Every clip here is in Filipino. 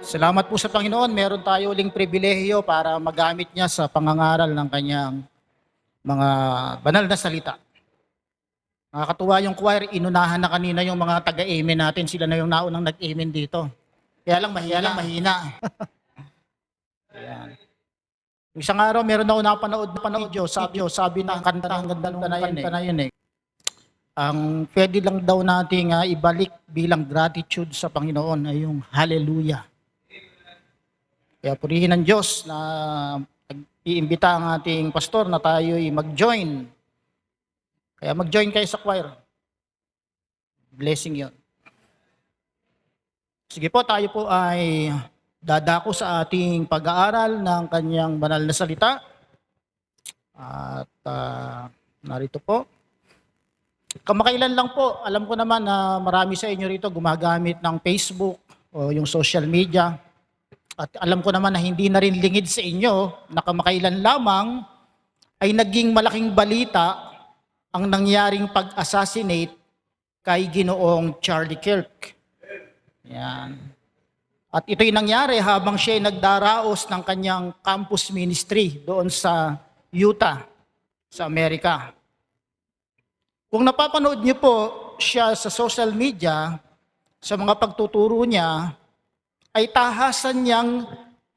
Salamat po sa Panginoon, meron tayo uling pribilehiyo para magamit niya sa pangangaral ng kanyang mga banal na salita. Nakakatuwa yung choir, inunahan na kanina yung mga taga-amen natin, sila na yung naunang nag-amen dito. Kaya lang mahina. Ayan. Isang araw, meron ako napanood na video, sabi ng kanta, ang ganda na yun eh. Ang pwede lang daw nating ibalik bilang gratitude sa Panginoon ay yung hallelujah. Kaya purihin ng Diyos na iimbita ang ating pastor na tayo'y mag-join. Kaya mag-join kayo sa choir. Blessing yon. Sige po, tayo po ay dadako sa ating pag-aaral ng kanyang banal na salita. At narito po. Kamakailan lang po, alam ko naman na marami sa inyo rito gumagamit ng Facebook o yung social media. At alam ko naman na hindi na rin lingid sa inyo na kamakailan lamang ay naging malaking balita ang nangyaring pag-assassinate kay Ginoong Charlie Kirk. Yan. At ito'y nangyari habang siya nagdaraos ng kanyang campus ministry doon sa Utah, sa Amerika. Kung napapanood niyo po siya sa social media, sa mga pagtuturo niya, ay tahasan niyang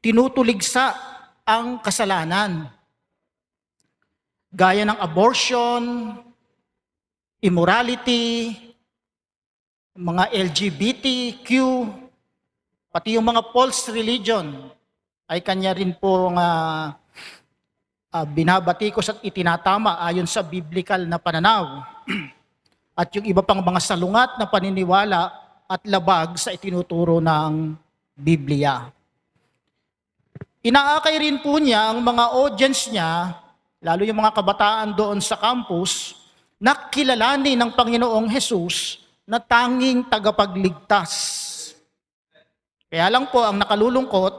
tinutuligsa ang kasalanan. Gaya ng abortion, immorality, mga LGBTQ, pati yung mga false religion, ay kanya rin po binabatikos at itinatama ayon sa biblical na pananaw. At yung iba pang mga salungat na paniniwala at labag sa itinuturo ng Biblia. Inaakay rin po niya ang mga audience niya, lalo yung mga kabataan doon sa campus, na kilalanin ng Panginoong Hesus na tanging tagapagligtas. Kaya lang po ang nakalulungkot,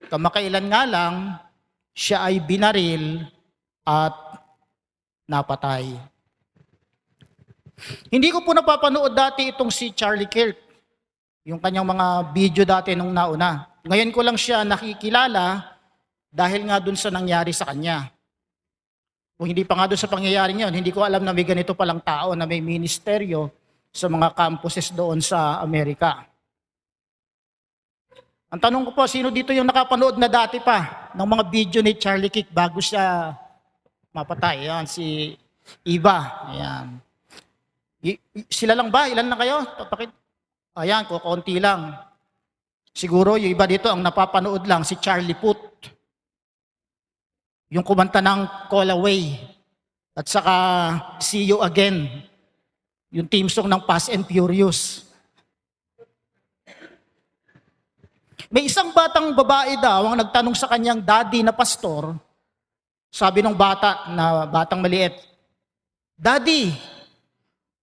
kamakailan nga lang, siya ay binaril at napatay. Hindi ko po napapanood dati itong si Charlie Kirk, yung kanyang mga video dati nung nauna. Ngayon ko lang siya nakikilala dahil nga dun sa nangyari sa kanya. Kung hindi pa nga dun sa pangyayari niyon, hindi ko alam na may ganito palang tao na may ministeryo sa mga campuses doon sa Amerika. Ang tanong ko po, sino dito yung nakapanood na dati pa ng mga video ni Charlie Kirk bago siya mapatay? Yan, si Iba. Ayan. Sila lang ba? Ilan na kayo? Ayan, konti lang. Siguro yung iba dito ang napapanood lang si Charlie Puth. Yung kumanta ng Call Away. At saka See You Again. Yung theme song ng Fast and Furious. May isang batang babae daw ang nagtanong sa kanyang daddy na pastor. Sabi ng batang maliit, "Daddy,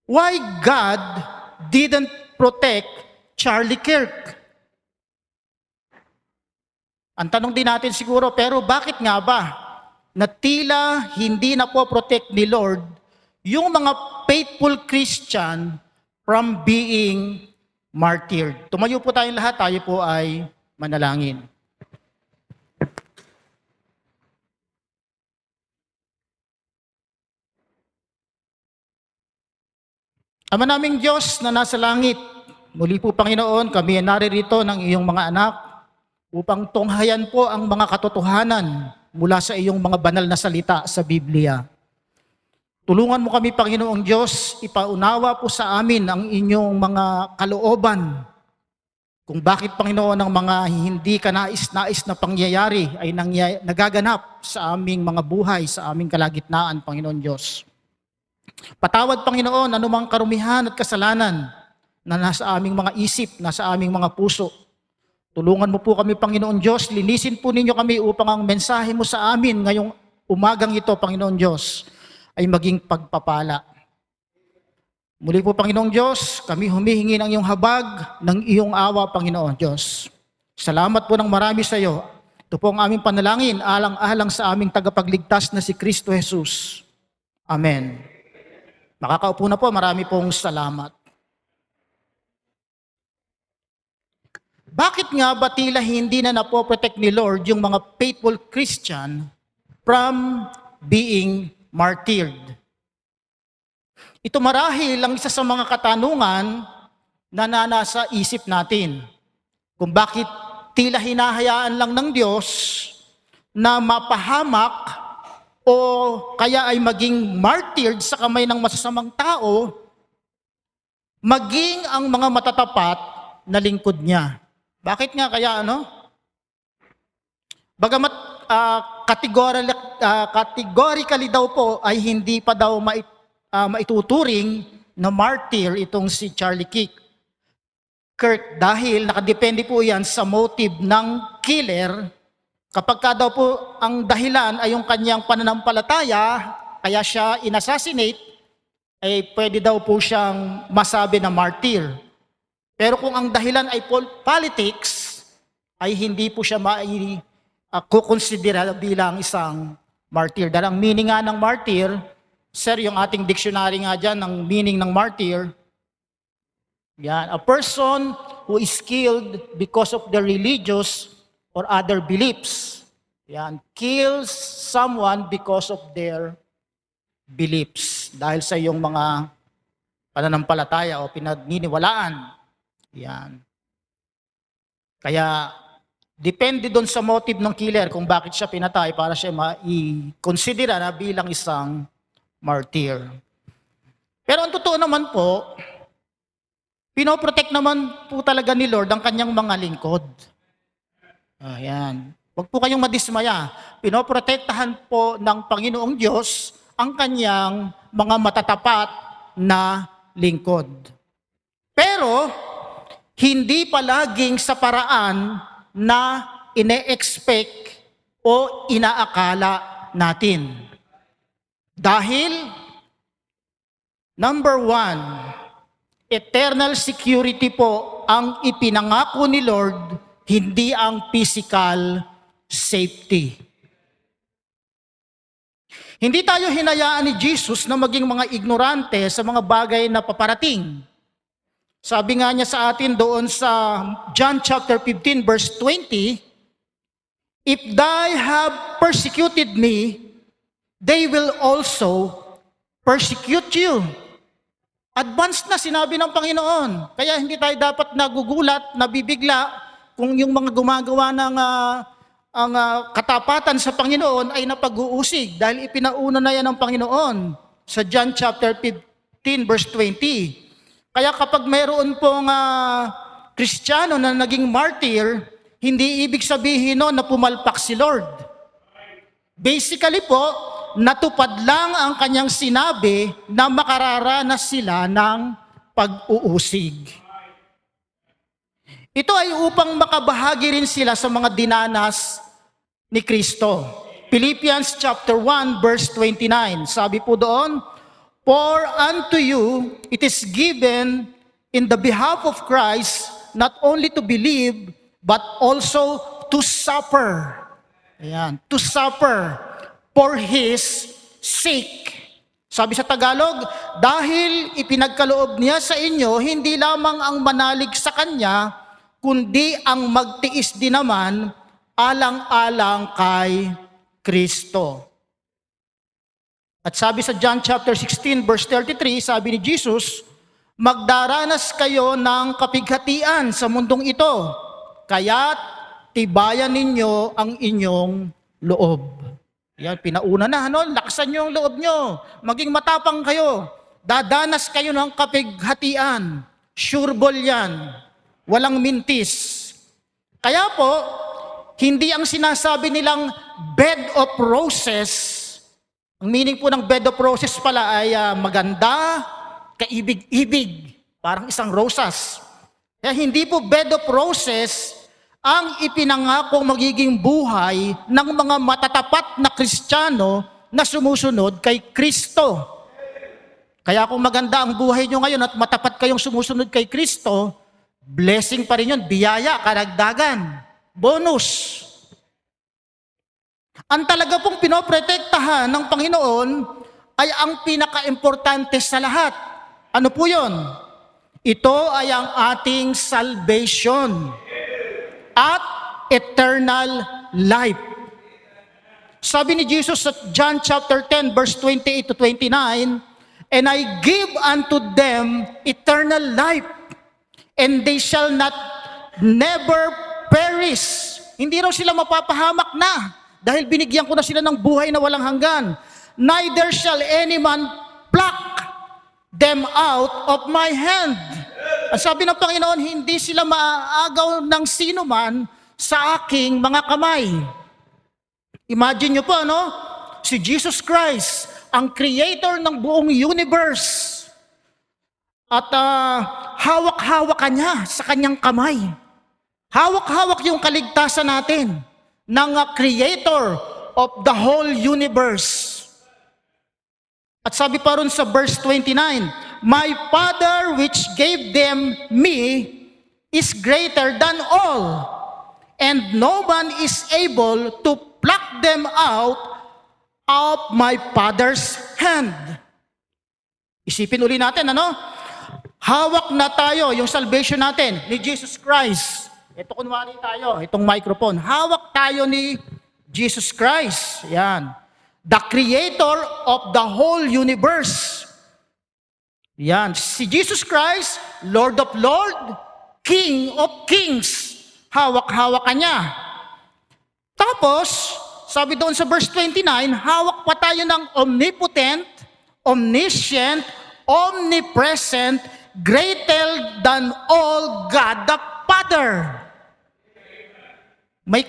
why God didn't protect Charlie Kirk?" Ang tanong din natin siguro, pero bakit nga ba na tila hindi na po protect ni Lord yung mga faithful Christian from being martyred? Tumayo po tayong lahat, tayo po ay manalangin. Ama naming Diyos na nasa langit, muli po Panginoon, kami ay naririto ng iyong mga anak upang tunghayan po ang mga katotohanan mula sa iyong mga banal na salita sa Biblia. Tulungan mo kami Panginoong Diyos, ipaunawa po sa amin ang inyong mga kalooban. Kung bakit Panginoon ang mga hindi kanais-nais na pangyayari ay nagaganap sa aming mga buhay, sa aming kalagitnaan Panginoon Diyos. Patawad Panginoon anumang karumihan at kasalanan na nasa aming mga isip, nasa aming mga puso. Tulungan mo po kami Panginoon Diyos, linisin po ninyo kami upang ang mensahe mo sa amin ngayong umagang ito Panginoon Diyos ay maging pagpapala. Muli po Panginoong Diyos, kami humihingi ng iyong habag, ng iyong awa Panginoon Diyos. Salamat po ng marami sa iyo. Ito po ang aming panalangin, alang-alang sa aming tagapagligtas na si Kristo Jesus. Amen. Makakaupo na po, marami pong salamat. Bakit nga ba tila hindi na napoprotect ni Lord yung mga faithful Christian from being martyred? Ito marahil ang isa sa mga katanungan na nasa isip natin. Kung bakit tila hinahayaan lang ng Diyos na mapahamak o kaya ay maging martyred sa kamay ng masasamang tao, maging ang mga matatapat na lingkod niya. Bakit nga kaya Bagamat categorically daw po ay hindi pa daw maituturing na martyr itong si Charlie Kirk dahil nakadepende po yan sa motive ng killer. Kapag ka daw po ang dahilan ay yung kanyang pananampalataya, kaya siya inassassinate, ay pwede daw po siyang masabi na martyr. Pero kung ang dahilan ay politics, ay hindi po siya kukonsidera bilang isang martyr. Dahil ang meaning nga ng martyr, sir, yung ating dictionary nga dyan, ng meaning ng martyr, yan, a person who is killed because of their religious or other beliefs. Yan, kills someone because of their beliefs. Dahil sa iyong mga pananampalataya o pinaniniwalaan. Yan. Kaya, depende doon sa motive ng killer kung bakit siya pinatay para siya i-considera na bilang isang martyr. Pero ang totoo naman po, pinoprotect naman po talaga ni Lord ang kanyang mga lingkod. Ayan. Huwag po kayong madismaya. Pinoprotektahan po ng Panginoong Diyos ang kanyang mga matatapat na lingkod. Pero, hindi palaging sa paraan na ine-expect o inaakala natin. Dahil, number one, eternal security po ang ipinangako ni Lord, hindi ang physical safety. Hindi tayo hinayaan ni Jesus na maging mga ignorante sa mga bagay na paparating. Sabi nga niya sa atin doon sa John chapter 15 verse 20, if they have persecuted me, they will also persecute you. Advanced na sinabi ng Panginoon. Kaya hindi tayo dapat nagugulat, nabibigla kung yung mga gumagawa ng katapatan sa Panginoon ay napag-uusig dahil ipinauna na yan ng Panginoon sa John chapter 15 verse 20. Kaya kapag mayroon pong Kristiyano na naging martyr, hindi ibig sabihin na pumalpak si Lord. Basically po, natupad lang ang kanyang sinabi na makararanas sila ng pag-uusig. Ito ay upang makabahagi rin sila sa mga dinanas ni Kristo. Philippians chapter 1 verse 29, sabi po doon, for unto you it is given in the behalf of Christ not only to believe but also to suffer. Ayan, to suffer for His sake. Sabi sa Tagalog, dahil ipinagkaloob niya sa inyo, hindi lamang ang manalig sa Kanya, kundi ang magtiis din naman alang-alang kay Kristo. At sabi sa John chapter 16 verse 33, sabi ni Jesus, magdaranas kayo ng kapighatian sa mundong ito, kaya't tibayan ninyo ang inyong loob. Yan, pinauna na, laksan nyo ang loob nyo, maging matapang kayo, dadanas kayo ng kapighatian, sureball yan, walang mintis. Kaya po, hindi ang sinasabi nilang bed of roses. Ang meaning po ng bed of roses pala ay maganda, kaibig-ibig, parang isang rosas. Kaya hindi po bed of roses ang ipinangakong magiging buhay ng mga matatapat na Kristiyano na sumusunod kay Kristo. Kaya kung maganda ang buhay nyo ngayon at matapat kayong sumusunod kay Kristo, blessing pa rin yun, biyaya, karagdagan, bonus. Ang talaga pong pinoprotektahan ng Panginoon ay ang pinaka-importante sa lahat. Ano po yun? Ito ay ang ating salvation at eternal life. Sabi ni Jesus sa John chapter 10 verse 28 to 29, "And I give unto them eternal life, and they shall not never perish." Hindi raw sila mapapahamak na dahil binigyan ko na sila ng buhay na walang hanggan. "Neither shall any man pluck them out of my hand." Ang sabi ng Panginoon, hindi sila maaagaw ng sino man sa aking mga kamay. Imagine nyo po, si Jesus Christ, ang creator ng buong universe. At hawak-hawak niya sa kanyang kamay. Hawak-hawak yung kaligtasan natin ng creator of the whole universe. At sabi pa ron sa verse 29, "My Father which gave them me is greater than all, and no man is able to pluck them out of my Father's hand." Isipin uli natin, hawak na tayo, yung salvation natin ni Jesus Christ. Ito kunwari tayo, itong microphone. Hawak tayo ni Jesus Christ. Yan. The creator of the whole universe. Yan. Si Jesus Christ, Lord of Lords, King of Kings. Hawak-hawak ka niya. Tapos, sabi doon sa verse 29, hawak pa tayo ng omnipotent, omniscient, omnipresent, greater than all God the Father. May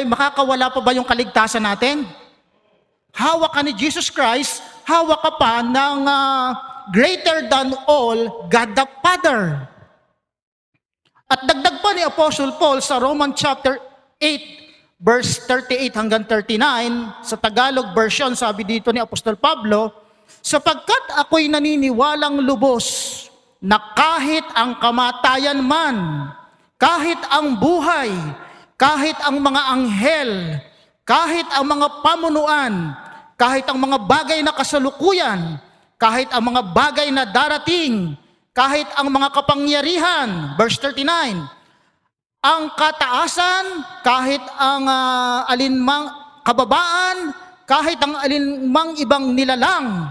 makakawala pa ba yung kaligtasan natin? Hawak ka ni Jesus Christ, hawak ka pa ng greater than all God the Father. At dagdag pa ni Apostle Paul sa Roman chapter 8, verse 38 hanggang 39, sa Tagalog version, sabi dito ni Apostol Pablo, "Sapagkat ako'y naniniwalang lubos na kahit ang kamatayan man, kahit ang buhay, kahit ang mga anghel, kahit ang mga pamunuan, kahit ang mga bagay na kasalukuyan, kahit ang mga bagay na darating, kahit ang mga kapangyarihan," verse 39, "ang kataasan, kahit ang alinmang kababaan, kahit ang alinmang ibang nilalang,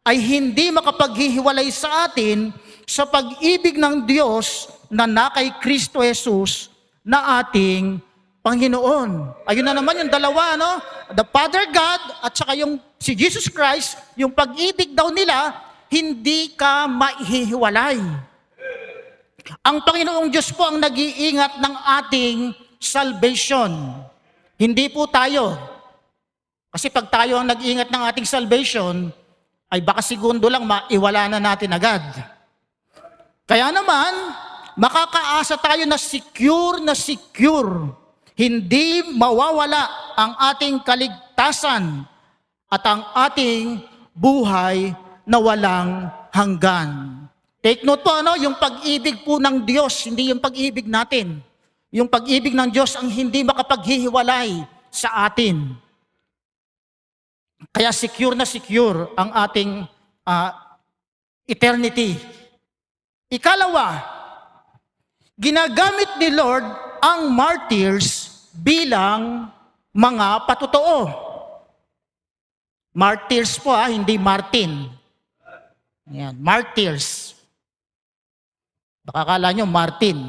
ay hindi makapaghihiwalay sa atin sa pag-ibig ng Diyos na kay Kristo Jesus na ating Panginoon." Ayun na naman yung dalawa, The Father God at saka yung si Jesus Christ, yung pag-ibig daw nila, hindi ka maihihiwalay. Ang Panginoong Diyos po ang nag-iingat ng ating salvation. Hindi po tayo. Kasi pag tayo ang nag-iingat ng ating salvation, ay baka segundo lang maiwala na natin agad. Kaya naman, makakaasa tayo na secure. Hindi mawawala ang ating kaligtasan at ang ating buhay na walang hanggan. Take note po, yung pag-ibig po ng Diyos, hindi yung pag-ibig natin. Yung pag-ibig ng Diyos ang hindi makapaghihiwalay sa atin. Kaya secure na secure ang ating eternity. Ikalawa, ginagamit ni Lord ang martyrs bilang mga patotoo. Martyrs po, hindi Martin. Yan, martyrs. Baka akala nyo Martin.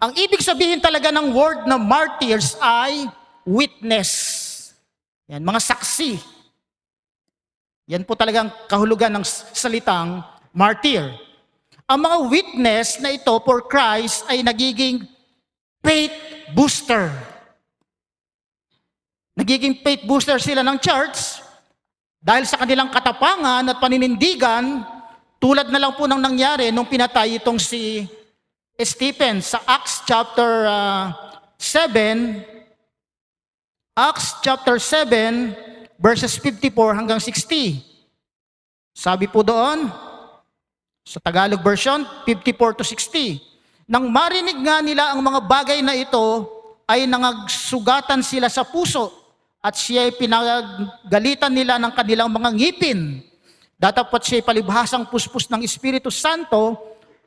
Ang ibig sabihin talaga ng word na martyrs ay witness. Yan, mga saksi. Yan po talagang kahulugan ng salitang martyr. Ang mga witness na ito for Christ ay nagiging faith booster. Nagiging faith booster sila ng church dahil sa kanilang katapangan at paninindigan, tulad na lang po ng nangyari nung pinatay itong si Stephen sa Acts chapter 7, verses 54 hanggang 60. Sabi po doon, sa Tagalog version, 54 to 60. Nang marinig nga nila ang mga bagay na ito, ay nangagsugatan sila sa puso at siya ay pinagalitan nila ng kanilang mga ngipin. Datapwat siya palibhasang puspos ng Espiritu Santo,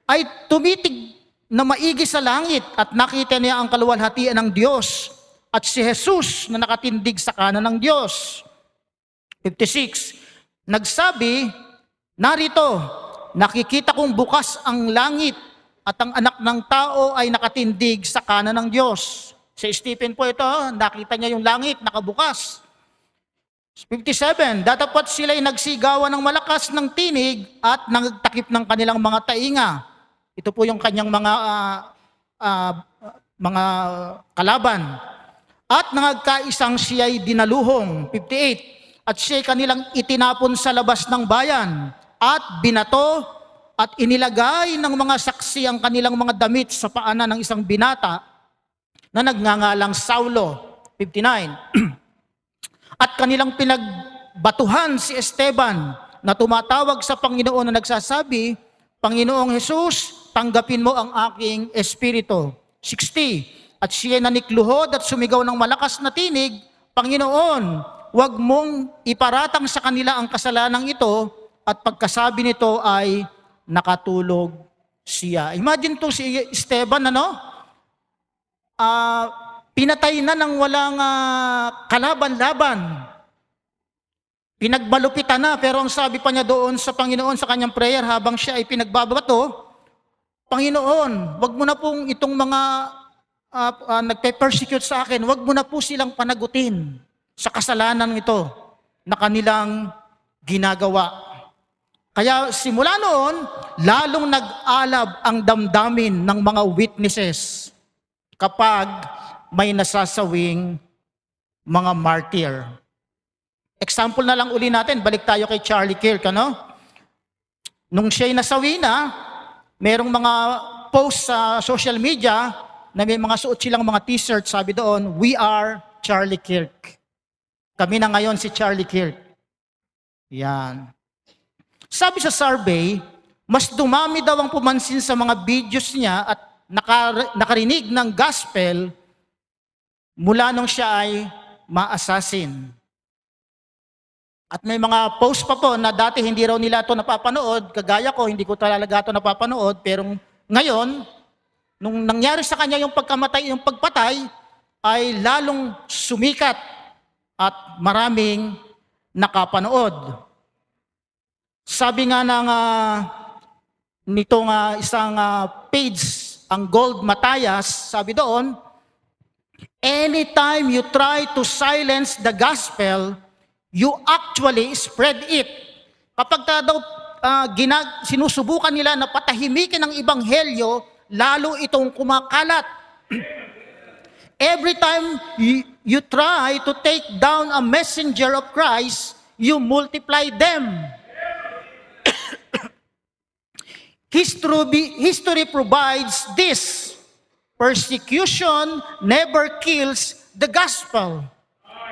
ay tumitig na maigi sa langit at nakita niya ang kaluwalhatian ng Diyos at si Jesus na nakatindig sa kanan ng Diyos. 56, nagsabi, narito, nakikita kong bukas ang langit at ang anak ng tao ay nakatindig sa kanan ng Diyos. Si Stephen po ito, nakita niya yung langit, nakabukas. 57, datapwat sila'y nagsigawan ng malakas ng tinig at nagtakip ng kanilang mga tainga. Ito po yung kanyang mga kalaban. At nangagkaisang siya'y dinaluhong, 58, at siya'y kanilang itinapon sa labas ng bayan, at binato, at inilagay ng mga saksi ang kanilang mga damit sa paanan ng isang binata na nagngangalang Saulo, 59. At kanilang pinagbatuhan si Esteban na tumatawag sa Panginoon na nagsasabi, Panginoong Jesus, tanggapin mo ang aking espiritu. 60. At siya nanikluhod at sumigaw ng malakas na tinig, Panginoon, huwag mong iparatang sa kanila ang kasalanang ito, at pagkasabi nito ay nakatulog siya. Imagine to si Esteban, pinatay na ng walang kalaban-laban. Pinagbalupitan na, pero ang sabi pa niya doon sa Panginoon sa kanyang prayer habang siya ay pinagbabato, Panginoon, wag mo na pong itong mga nagpe-persecute sa akin, wag mo na po silang panagutin sa kasalanan ito na kanilang ginagawa. Kaya simula noon, lalong nag-alab ang damdamin ng mga witnesses kapag may nasasawing mga martyr. Example na lang uli natin, balik tayo kay Charlie Kirk, Nung siya'y nasawi na, merong mga post sa social media na may mga suot silang mga t-shirt, sabi doon, "We are Charlie Kirk." Kami na ngayon si Charlie Kirk. Yan. Sabi sa survey, mas dumami daw ang pumansin sa mga videos niya at nakarinig ng gospel mula nung siya ay ma-assassin. At may mga post pa po na dati hindi raw nila ito napapanood, kagaya ko, hindi ko talaga ito napapanood, pero ngayon, nung nangyari sa kanya yung pagkamatay, yung pagpatay, ay lalong sumikat at maraming nakapanood. Sabi nga ng nitong isang page, ang Gold Matthias, sabi doon, anytime you try to silence the gospel, you actually spread it. Kapag daw sinusubukan nila na patahimikin ang ebanghelyo, lalo itong kumakalat. Every time you try to take down a messenger of Christ, you multiply them. History provides this. Persecution never kills the gospel.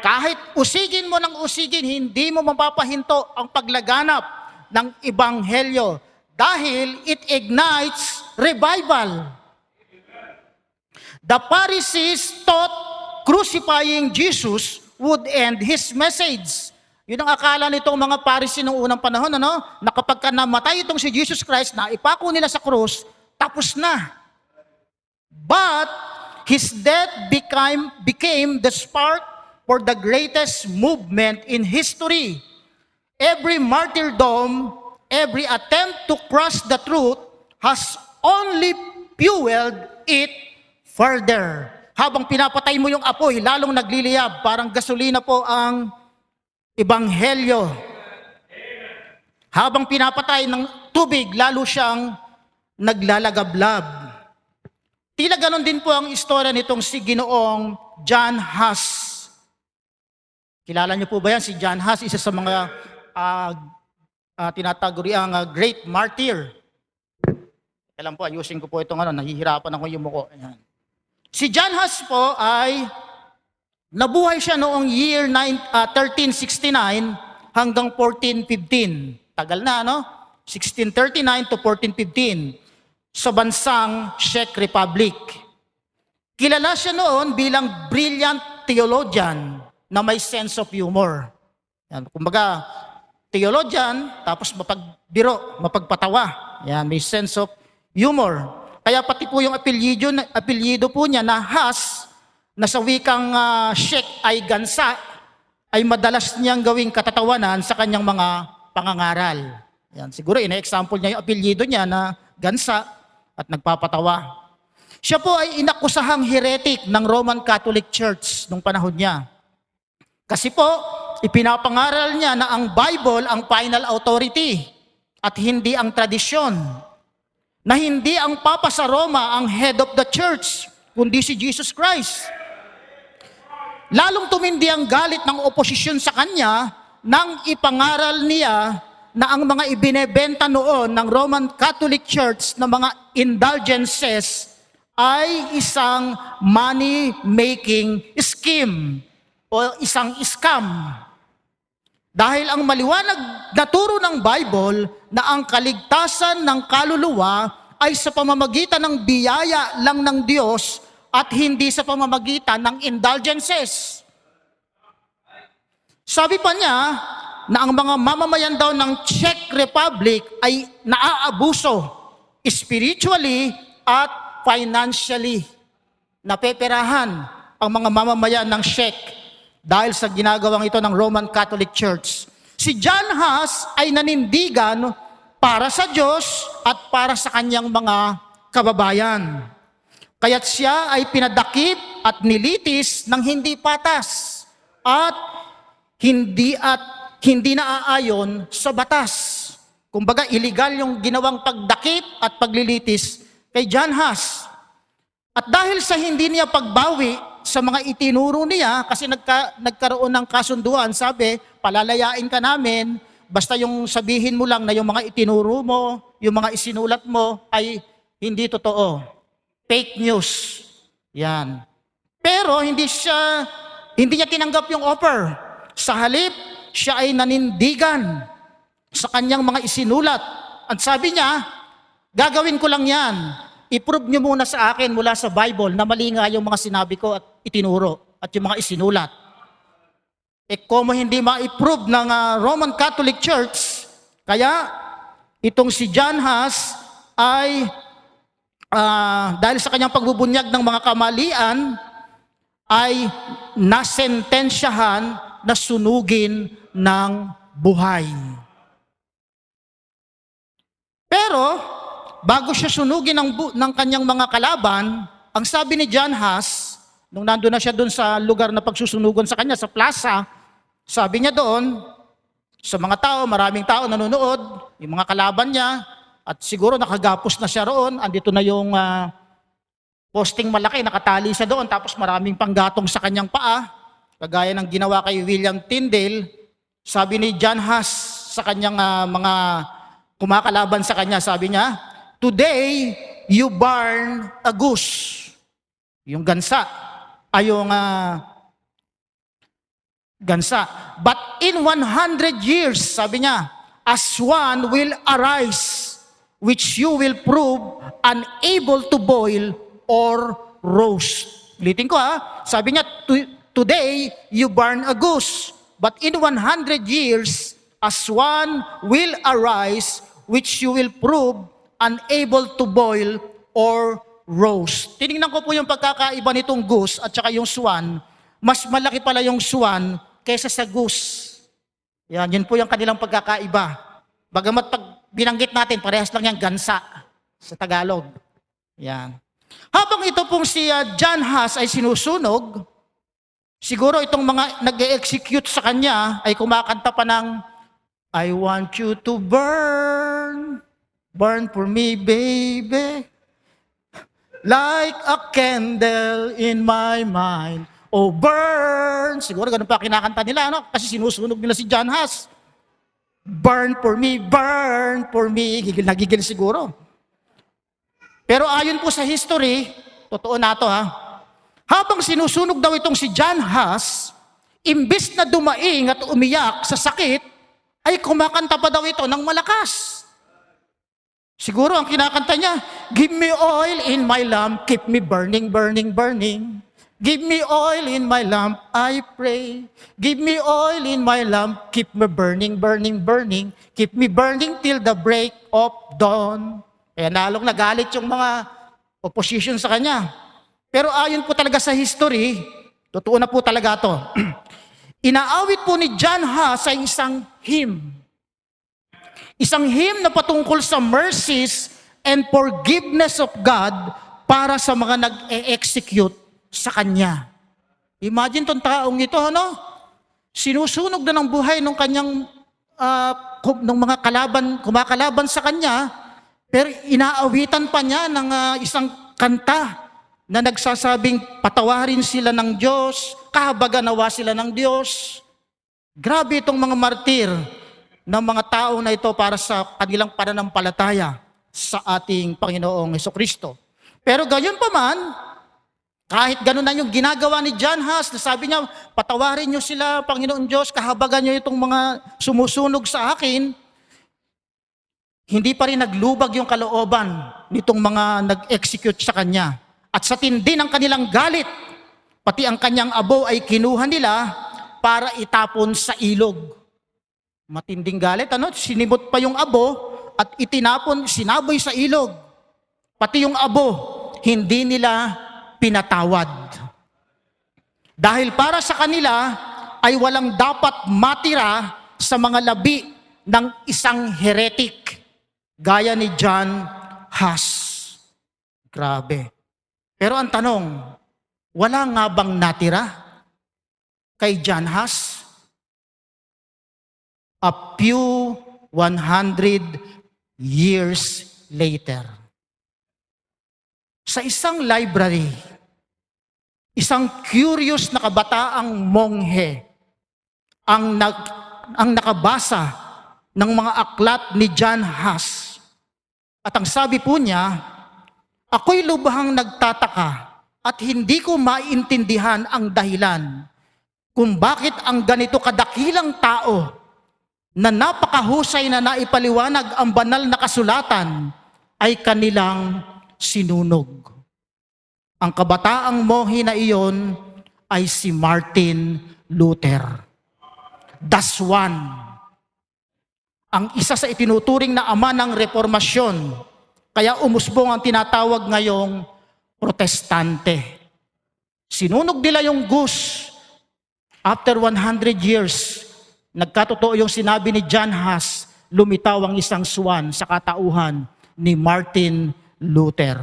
Kahit usigin mo ng usigin, hindi mo mapapahinto ang paglaganap ng ebanghelyo dahil it ignites revival. The Pharisees thought crucifying Jesus would end his message. Yun ang akala nitong mga Pharisee noong unang panahon, na kapag namatay itong si Jesus Christ, na ipako nila sa krus, tapos na. But his death became the spark for the greatest movement in history. Every martyrdom, every attempt to crush the truth has only fueled it further. Habang pinapatay mo yung apoy, lalong nagliliyab, parang gasolina po ang ebanghelyo. Habang pinapatay ng tubig, lalo siyang naglalagablab. Tila ganon din po ang istorya nitong si Ginoong John Huss. Kilala niyo po ba yan? Si John Huss, isa sa mga tinataguriang great martyr. Alam po, ayusin ko po itong nahihirapan ako yung muko. Ayan. Si John Huss po ay nabuhay siya noong year 1369 hanggang 1415. Tagal na, 1639 to 1415 sa bansang Czech Republic. Kilala siya noon bilang brilliant theologian na may sense of humor. Yan, kumbaga, theologian, tapos mapagbiro, mapagpatawa. Yan, may sense of humor. Kaya pati po yung apelyido po niya na Has, na sa wikang Czech ay gansa, ay madalas niyang gawing katatawanan sa kanyang mga pangangaral. Yan, siguro ina-example niya yung apelyido niya na gansa at nagpapatawa. Siya po ay inakusahang heretic ng Roman Catholic Church nung panahon niya. Kasi po, ipinapangaral niya na ang Bible ang final authority at hindi ang tradisyon. Na hindi ang Papa sa Roma ang head of the church, kundi si Jesus Christ. Lalong tumindi ang galit ng oposisyon sa kanya nang ipangaral niya na ang mga ibinebenta noon ng Roman Catholic Church na mga indulgences ay isang money-making scheme o isang scam. Dahil ang maliwanag na turo ng Bible na ang kaligtasan ng kaluluwa ay sa pamamagitan ng biyaya lang ng Diyos at hindi sa pamamagitan ng indulgences. Sabi pa niya na ang mga mamamayan daw ng Czech Republic ay naaabuso spiritually at financially. Napeperahan ang mga mamamayan ng Czech dahil sa ginagawang ito ng Roman Catholic Church. Si John Huss ay nanindigan para sa Diyos at para sa kanyang mga kababayan. Kaya't siya ay pinadakip at nilitis ng hindi patas at hindi naaayon sa batas. Kumbaga, illegal yung ginawang pagdakip at paglilitis kay John Huss. At dahil sa hindi niya pagbawi sa mga itinuro niya, kasi nagkaroon ng kasunduan, sabi, palalayain ka namin, basta yung sabihin mo lang na yung mga itinuro mo, yung mga isinulat mo ay hindi totoo. Fake news. Yan. Pero hindi niya tinanggap yung offer. Sa halip, siya ay nanindigan sa kanyang mga isinulat. At sabi niya, gagawin ko lang yan. I-prove niyo muna sa akin mula sa Bible na mali nga yung mga sinabi ko at itinuro at yung mga isinulat. Kung hindi ma-prove ng Roman Catholic Church, kaya itong si John Huss ay dahil sa kanyang pagbubunyag ng mga kamalian, ay nasentensyahan na sunugin ng buhay. Pero, bago siya sunugin ng kanyang mga kalaban, ang sabi ni John Huss, nung nandun na siya doon sa lugar na pagsusunugan sa kanya, sa plaza, sabi niya doon, sa mga tao, maraming tao nanonood, yung mga kalaban niya, at siguro nakagapos na siya roon, andito na yung posting malaki, nakatali siya doon, tapos maraming panggatong sa kanyang paa, kagaya ng ginawa kay William Tyndale. Sabi ni John Huss sa kanyang mga kumakalaban sa kanya, sabi niya, "Today, you burn a goose." Yung gansa, ay yung gansa. "But in 100 years," sabi niya, "as one will arise, which you will prove unable to boil or roast." Ulitin ko sabi niya, "Today, you burn a goose, but in 100 years, as one will arise, which you will prove unable to boil or roast." Tinignan ko po yung pagkakaiba nitong goose at saka yung swan. Mas malaki pala yung swan kaysa sa goose. Yun po yung kanilang pagkakaiba. Bagamat pag binanggit natin, parehas lang yung gansa sa Tagalog. Yan. Habang ito pong si John Huss ay sinusunog, siguro itong mga nag-execute sa kanya ay kumakanta pa ng, "I want you to burn, burn for me, baby, like a candle in my mind. Oh, burn." Siguro ganun pa kinakanta nila, kasi sinusunog nila si John Huss. "Burn for me, burn for me." Gigil na gigil siguro. Pero ayon po sa history, totoo na to habang sinusunog daw itong si John Huss, imbis na dumaing at umiyak sa sakit, ay kumakanta pa daw ito ng malakas. Siguro ang kinakanta niya, "Give me oil in my lamp, keep me burning, burning, burning. Give me oil in my lamp, I pray. Give me oil in my lamp, keep me burning, burning, burning. Keep me burning till the break of dawn. Kaya lalong nagalit yung mga opposition sa kanya. Pero ayon po talaga sa history, totoo na po talaga to. Inaawit po ni John Huss sa isang hymn. Isang hymn na patungkol sa mercies and forgiveness of God para sa mga nag-e-execute sa kanya. Imagine tong taong ito, ano? Sinusunog na ng buhay ng kanyang ng mga kumakalaban sa kanya, pero inaawitan pa niya ng isang kanta na nagsasabing patawarin sila ng Diyos, kahabaganawa sila ng Diyos. Grabe itong mga martir ng mga tao na ito para sa kanilang pananampalataya sa ating Panginoong Hesukristo. Pero gayon pa man, kahit gano'n na yung ginagawa ni John Huss, na sabi niya, patawarin niyo sila, Panginoon Diyos, kahabagan niyo itong mga sumusunog sa akin, hindi pa rin naglubag yung kalooban nitong mga nag-execute sa kanya. At sa tindi ng kanilang galit, pati ang kanyang abo ay kinuha nila para itapon sa ilog. Matinding galit, ano? Sinibot pa yung abo at itinapon, sinaboy sa ilog. Pati yung abo, hindi nila pinatawad. Dahil para sa kanila ay walang dapat matira sa mga labi ng isang heretic gaya ni John Huss. Grabe. Pero ang tanong, wala nga bang natira kay John Huss? A few 100 years later. Sa isang library, isang curious na kabataang monghe ang nakabasa ng mga aklat ni John Huss. At ang sabi po niya, ako'y lubhang nagtataka at hindi ko maintindihan ang dahilan kung bakit ang ganito kadakilang tao na napakahusay na naipaliwanag ang banal na kasulatan ay kanilang sinunog. Ang kabataang monghe na iyon ay si Martin Luther. Daswan. Ang isa sa itinuturing na ama ng reformasyon. Kaya umusbong ang tinatawag ngayong protestante. Sinunog nila yung goose. After 100 years, nagkatotoo yung sinabi ni John Huss, lumitaw ang isang swan sa katauhan ni Martin Luther.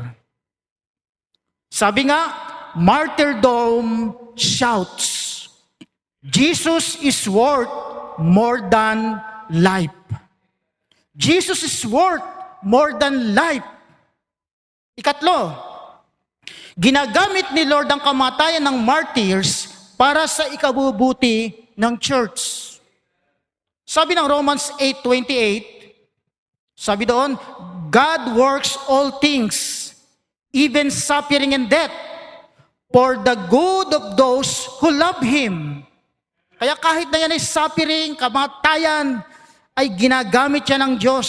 Sabi nga, martyrdom shouts, Jesus is worth more than life. Jesus is worth more than life. Ikatlo, ginagamit ni Lord ang kamatayan ng martyrs para sa ikabubuti ng church. Sabi ng Romans 8:28, sabi doon, God works all things, even suffering and death, for the good of those who love Him. Kaya kahit na yan ay suffering, kamatayan, ay ginagamit yan ng Diyos.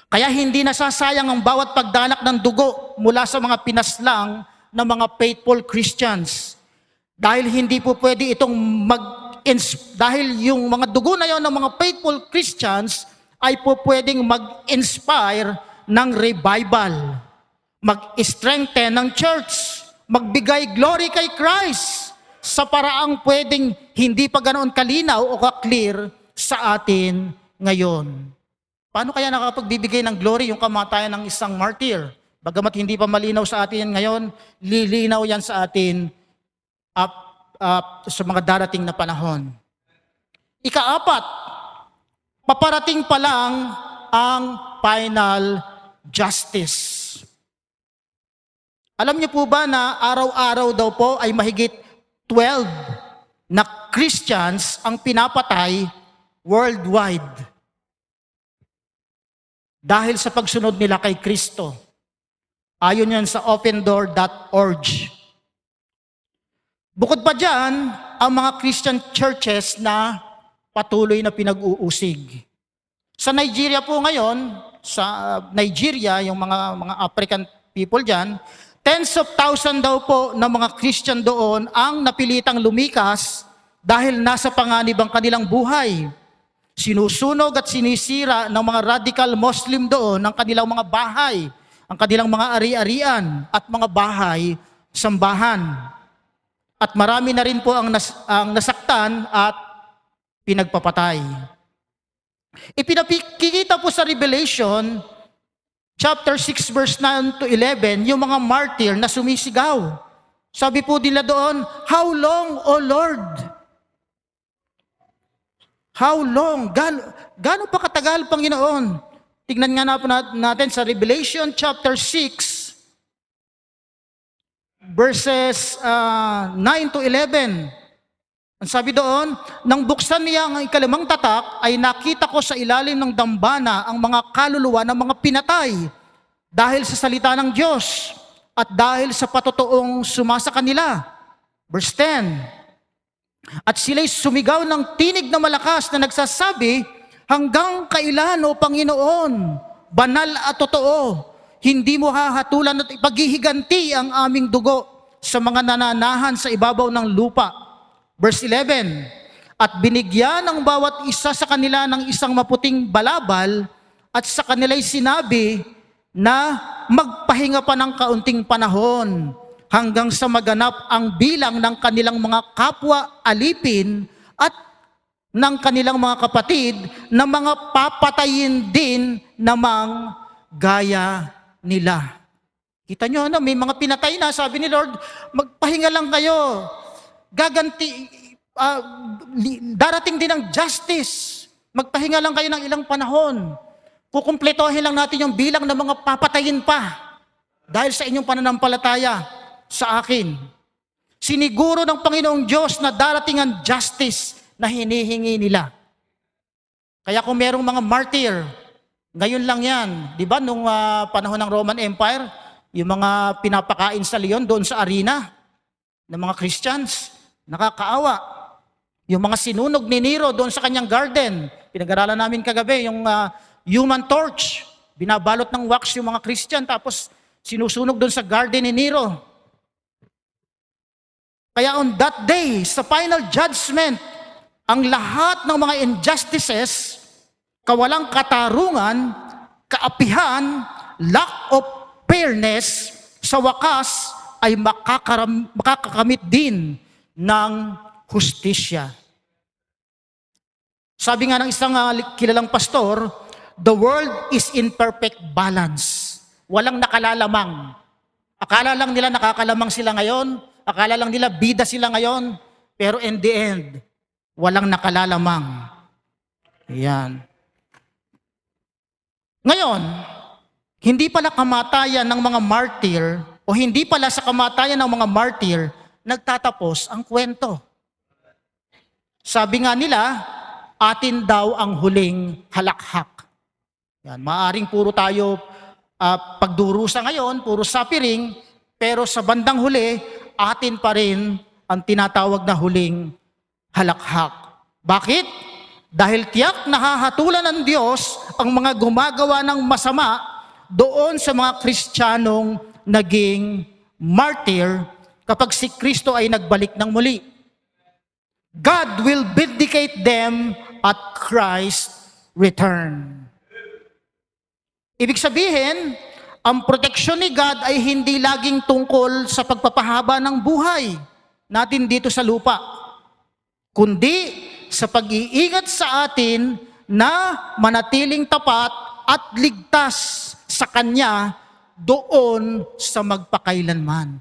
Kaya hindi nasasayang ang bawat pagdanak ng dugo mula sa mga pinaslang ng mga faithful Christians. Dahil hindi po pwede itong dahil yung mga dugo na yon ng mga faithful Christians ay po pwedeng mag-inspire ng revival, mag-strengthen ng church, magbigay glory kay Christ sa paraang pwedeng hindi pa ganoon kalinaw o ka-clear sa atin ngayon. Paano kaya nakapagbibigay ng glory yung kamatayan ng isang martyr? Bagamat hindi pa malinaw sa atin ngayon, lilinaw yan sa atin sa mga darating na panahon. Ikaapat, paparating pa lang ang final justice. Alam niyo po ba na araw-araw daw po ay mahigit 12 na Christians ang pinapatay worldwide dahil sa pagsunod nila kay Kristo. Ayon yan sa opendoor.org. Bukod pa dyan, ang mga Christian churches na patuloy na pinag-uusig. Sa Nigeria po ngayon, sa Nigeria, yung mga African people dyan, Tens of thousand daw po ng mga Christian doon ang napilitang lumikas dahil nasa panganib ang kanilang buhay. Sinusunog at sinisira ng mga radical Muslim doon ang kanilang mga bahay, ang kanilang mga ari-arian at mga bahay, sambahan. At marami na rin po ang nasaktan at pinagpapatay. Ipinakikita po sa Revelation, chapter 6 verse 9 to 11, yung mga martyr na sumisigaw. Sabi po nila doon, "How long, O Lord?" How long? Gaano pa katagal, Panginoon? Tignan nga na po natin sa Revelation chapter 6, verses 9 to 11. Ang sabi doon, "Nang buksan niya ang ikalimang tatak, ay nakita ko sa ilalim ng dambana ang mga kaluluwa ng mga pinatay dahil sa salita ng Diyos at dahil sa patotoong sumasa kanila." Verse 10, "At sila'y sumigaw ng tinig na malakas na nagsasabi, 'Hanggang kailan, O Panginoon, banal at totoo, hindi mo hahatulan at ipaghihiganti ang aming dugo sa mga nananahan sa ibabaw ng lupa.'" Verse 11, "At binigyan ng bawat isa sa kanila ng isang maputing balabal at sa kanila'y sinabi na magpahinga pa ng kaunting panahon hanggang sa maganap ang bilang ng kanilang mga kapwa alipin at ng kanilang mga kapatid na mga papatayin din namang gaya nila." Kita nyo, may mga pinatay na, sabi ni Lord, magpahinga lang kayo. Darating din ang justice. Magpahinga lang kayo ng ilang panahon. Kukumpletohin lang natin yung bilang ng mga papatayin pa dahil sa inyong pananampalataya sa akin. Siniguro ng Panginoong Diyos na darating ang justice na hinihingi nila. Kaya kung merong mga martyr, ngayon lang yan, di ba, nung panahon ng Roman Empire, yung mga pinapakain sa leon doon sa arena ng mga Christians, nakakaawa. Yung mga sinunog ni Nero doon sa kanyang garden, pinag-aralan namin kagabi, yung Human Torch, binabalot ng wax yung mga Christian, tapos sinusunog doon sa garden ni Nero. Kaya on that day, sa final judgment, ang lahat ng mga injustices, kawalang katarungan, kaapihan, lack of fairness, sa wakas ay makakamit din ng hustisya. Sabi nga ng isang kilalang pastor, "The world is in perfect balance." Walang nakalalamang. Akala lang nila nakakalamang sila ngayon, akala lang nila bida sila ngayon, pero in the end, walang nakalalamang. Ayan. Ngayon, hindi pala kamatayan ng mga martyr, o hindi pala sa kamatayan ng mga martyr, nagtatapos ang kwento. Sabi nga nila, atin daw ang huling halakhak. Yan, maaring puro tayo pagdurusa ngayon, puro sapiring, pero sa bandang huli, atin pa rin ang tinatawag na huling halakhak. Bakit? Dahil tiyak nahahatulan ng Diyos ang mga gumagawa ng masama doon sa mga Kristiyanong naging martyr kapag si Kristo ay nagbalik ng muli. God will vindicate them at Christ's return. Ibig sabihin, ang proteksyon ni God ay hindi laging tungkol sa pagpapahaba ng buhay natin dito sa lupa, kundi sa pag-iingat sa atin na manatiling tapat at ligtas sa Kanya doon sa magpakailanman.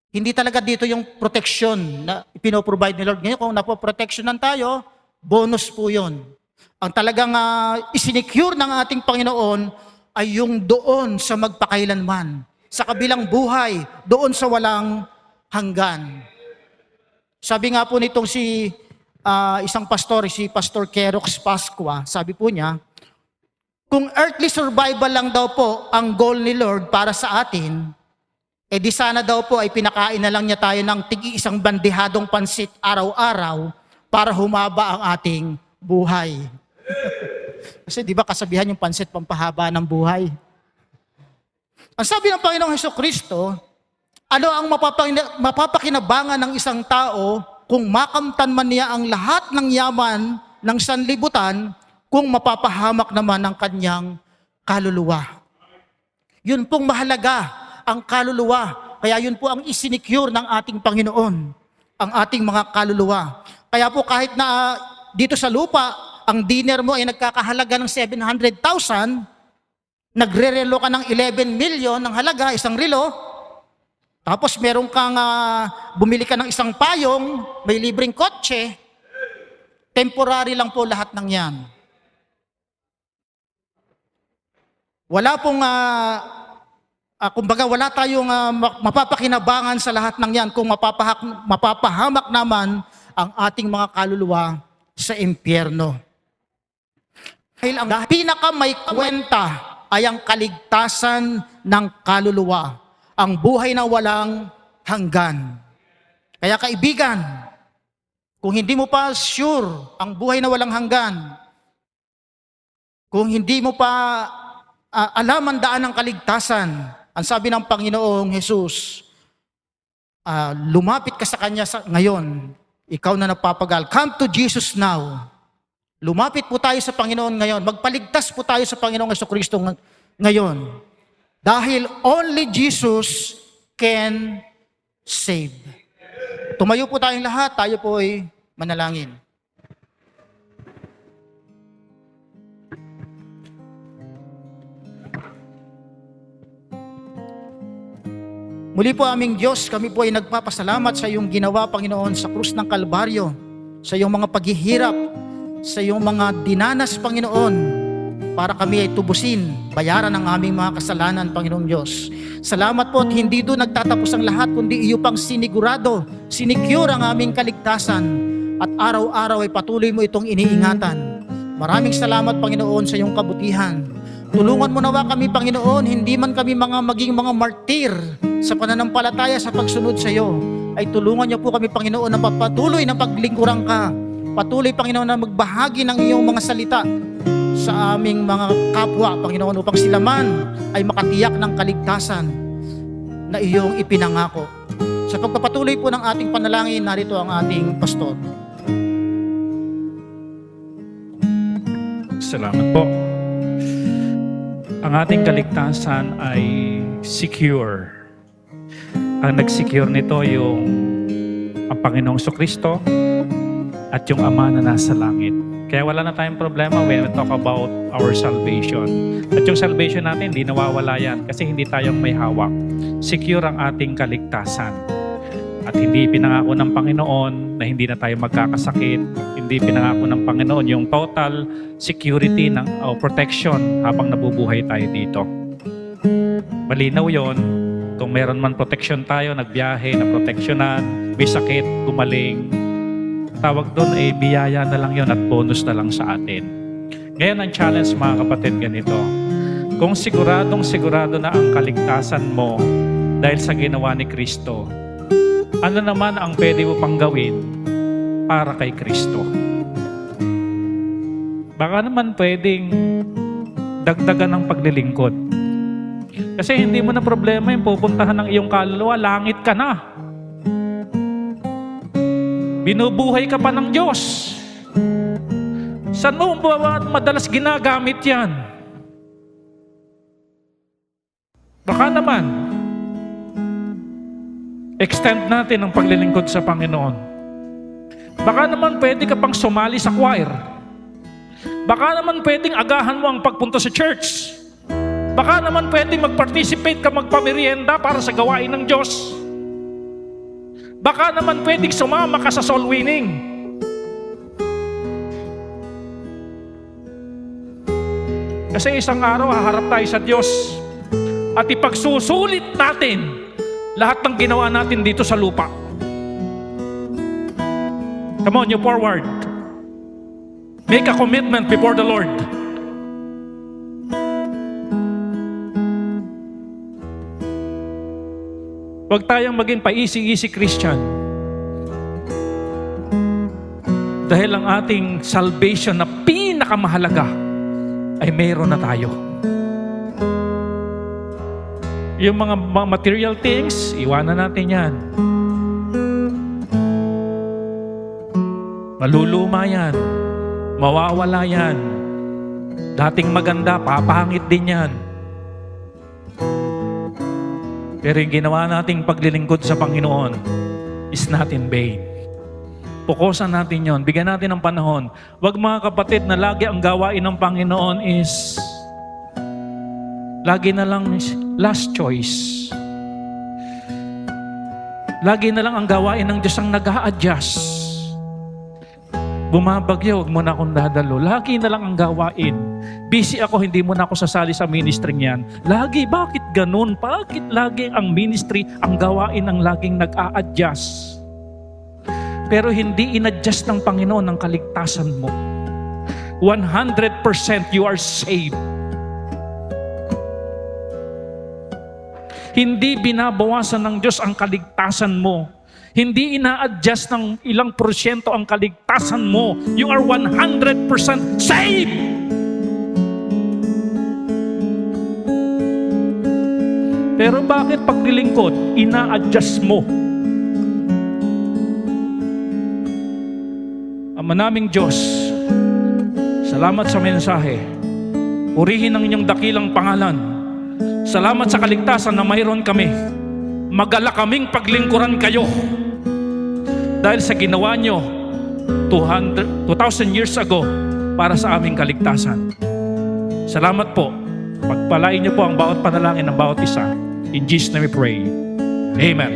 Hindi talaga dito yung protection na pinoprovide ni Lord. Ngayon, kung napoprotectionan tayo, bonus po yun. Ang talagang isinicure ng ating Panginoon ay yung doon sa magpakailanman, sa kabilang buhay, doon sa walang hanggan. Sabi nga po nitong isang pastor, si Pastor Kerox Pascua, sabi po niya, kung earthly survival lang daw po ang goal ni Lord para sa atin, di sana daw po ay pinakain na lang niya tayo ng tig-isang bandihadong pansit araw-araw para humaba ang ating buhay. Kasi di ba kasabihan yung pansit pampahaba ng buhay? Ang sabi ng Panginoong Hesukristo, ano ang mapapakinabangan ng isang tao kung makamtan man niya ang lahat ng yaman ng sanlibutan kung mapapahamak naman ang kanyang kaluluwa. Yun pong mahalaga, ang kaluluwa. Kaya yun po ang isinicure ng ating Panginoon, ang ating mga kaluluwa. Kaya po kahit na dito sa lupa, ang dinner mo ay nagkakahalaga ng 700,000, nagre-relo ka ng 11 million ng halaga, isang relo, tapos meron kang bumili ka ng isang payong, may libreng kotse, temporary lang po lahat ng yan. Wala pong, kumbaga wala tayong mapapakinabangan sa lahat ng yan kung mapapahamak naman ang ating mga kaluluwa sa impyerno. Dahil ang pinaka may kwenta ay ang kaligtasan ng kaluluwa, ang buhay na walang hanggan. Kaya kaibigan, kung hindi mo pa sure ang buhay na walang hanggan, kung hindi mo pa alam ang daan ng kaligtasan, ang sabi ng Panginoong Jesus, lumapit ka sa Kanya ngayon, ikaw na napapagal. Come to Jesus now. Lumapit po tayo sa Panginoon ngayon. Magpaligtas po tayo sa Panginoong Jesucristo ngayon. Dahil only Jesus can save. Tumayo po tayong lahat, tayo po ay manalangin. Muli po aming Diyos, kami po ay nagpapasalamat sa iyong ginawa, Panginoon, sa krus ng Kalbaryo, sa iyong mga paghihirap, sa iyong mga dinanas, Panginoon, para kami ay tubusin, bayaran ang aming mga kasalanan, Panginoong Diyos. Salamat po at hindi doon nagtatapos ang lahat, kundi iyo pang sinigurado, sinicure ang aming kaligtasan, at araw-araw ay patuloy mo itong iniingatan. Maraming salamat, Panginoon, sa iyong kabutihan. Tulungan mo nawa kami, Panginoon, hindi man kami maging mga martir sa pananampalataya sa pagsunod sa iyo, ay tulungan niyo po kami, Panginoon, na patuloy na paglingkuran ka. Patuloy, Panginoon, na magbahagi ng iyong mga salita sa aming mga kapwa, Panginoon, upang sila man ay makatiyak ng kaligtasan na iyong ipinangako. Sa pagpapatuloy po ng ating panalangin, narito ang ating pastor. Salamat po. Ang ating kaligtasan ay secure. Ang nag-secure nito yung ang Panginoong Jesucristo at yung Ama na nasa langit. Kaya wala na tayong problema when we talk about our salvation. At yung salvation natin, hindi nawawala yan kasi hindi tayong may hawak. Secure ang ating kaligtasan. At hindi pinangako ng Panginoon na hindi na tayo magkakasakit. Hindi pinangako ng Panginoon yung total security ng protection habang nabubuhay tayo dito. Malinaw yon. Kung meron man protection tayo, nagbiyahe, naproteksyonan, may sakit, gumaling, tawag doon ay biyaya na lang yon at bonus na lang sa atin. Ngayon ang challenge, mga kapatid, ganito. Kung sigurado na ang kaligtasan mo dahil sa ginawa ni Kristo, ano naman ang pwede mo pang gawin para kay Kristo? Baka naman pwedeng dagdagan ng paglilingkod. Kasi hindi mo na problema yung pupuntahan ng iyong kaluluwa, langit ka na. Binubuhay ka pa ng Diyos. Saan mo madalas ginagamit yan? Baka naman, extend natin ang paglilingkod sa Panginoon. Baka naman pwede ka pang sumali sa choir. Baka naman pwedeng agahan mo ang pagpunta sa church. Baka naman pwedeng mag-participate ka, magpamerienda para sa gawain ng Diyos. Baka naman pwedeng sumama ka sa soul winning. Kasi isang araw haharap tayo sa Diyos at ipagsusulit natin lahat ng ginawa natin dito sa lupa. Come on, you forward. Make a commitment before the Lord. Huwag tayong maging paisi-isi Christian. Dahil ang ating salvation na pinakamahalaga ay mayroon na tayo. Yung mga material things, iwanan natin yan. Maluluma yan. Mawawala yan. Dating maganda, papangit din yan. Pero yung ginawa nating paglilingkod sa Panginoon is not in vain. Pukusan natin yon. Bigyan natin ng panahon. Huwag mga kapatid na lagi ang gawain ng Panginoon is lagi na lang last choice. Lagi na lang ang gawain ng Diyos ang nag-a-adjust. Bumabagyo, huwag mo na akong dadalo. Lagi na lang ang gawain. Busy ako, hindi mo na ako sasali sa ministry niyan. Lagi, bakit ganun? Bakit lagi ang ministry, ang gawain ang laging nag-a-adjust? Pero hindi in-adjust ng Panginoon ang kaligtasan mo. 100% you are saved. Hindi binabawasan ng Diyos ang kaligtasan mo. Hindi ina-adjust ng ilang porsyento ang kaligtasan mo. You are 100% saved! Pero bakit paglilingkod, ina-adjust mo? Ama naming Diyos, salamat sa mensahe. Purihin ang inyong dakilang pangalan. Salamat sa kaligtasan na mayroon kami. Magala kaming paglingkuran kayo. Dahil sa ginawa nyo 2,000 years ago para sa aming kaligtasan. Salamat po. Pagpalain niyo po ang bawat panalangin ng bawat isa. In Jesus' name we pray. Amen.